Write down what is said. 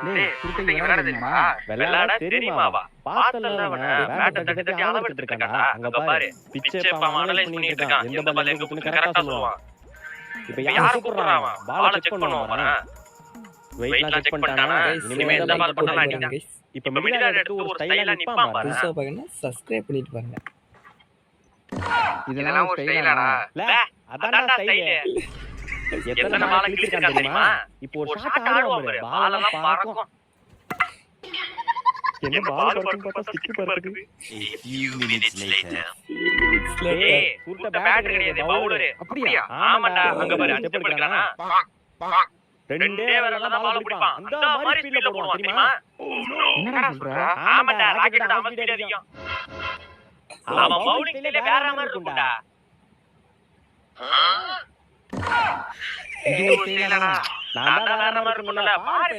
டேய் சுருட்டை விளையாட தெரியுமா? விளையாட தெரியுமாவா? பார்த்தல அவன பேட்ட தட்டி தட்டி அளவெடுத்துட்டு இருக்கான்டா. அங்க பாரு. பிச்சை பாம் அனலைஸ் பண்ணிட்டு இருக்கான். எந்த பால் எங்க குத்துன்னு கரெக்ட்டா சொல்லுவான். இப்ப யார கூப்பிடுறான் அவன்? பால செக் பண்ணுவான் அவன். வெயிட்லாம் செக் பண்ணிட்டானா? இனிமே எந்த பால் போட்டாலும் அடிக்கலாம். இப்ப மிடில் எடுத்து ஒரு ஸ்டைலா நிப்பான் பாரு. புதுசா பாக்கனா சப்ஸ்கிரைப் பண்ணிட்டு பாருங்க. இதெல்லாம் ஒரு ஸ்டைலாடா. அதான்டா ஸ்டைல். எத்தனை பால கிழிச்சிருக்கான் தெரியுமா? இப்போ ஒரு ஷாட் ஆடுவான் பாரு. பாலெல்லாம் பறக்கும். என்ன பால் பறக்கும் பார்த்தா ஸ்டிக் பறக்குது. A few minutes later. ஏய் சுருட்ட பேட் கிடையாது பவுலர். அப்படியா? ஆமாடா அங்க பாரு ஸ்டெப் எடுக்கறானா? ரெண்டே வரல தான் பால் பிடிப்பான். அந்த மாதிரி ஸ்பீட்ல போடுவான் தெரியுமா? என்னடா சொல்ற? ஆமாடா ராக்கெட் அவன் ஸ்பீட் அடிக்கும். அவன் பவுலிங் ஸ்டைலே வேற மாதிரி இருக்கும்டா. இது ஒரு ஸ்டைலாடா. நான் தான் வேற மாதிரி இருக்கும்ல. பாரு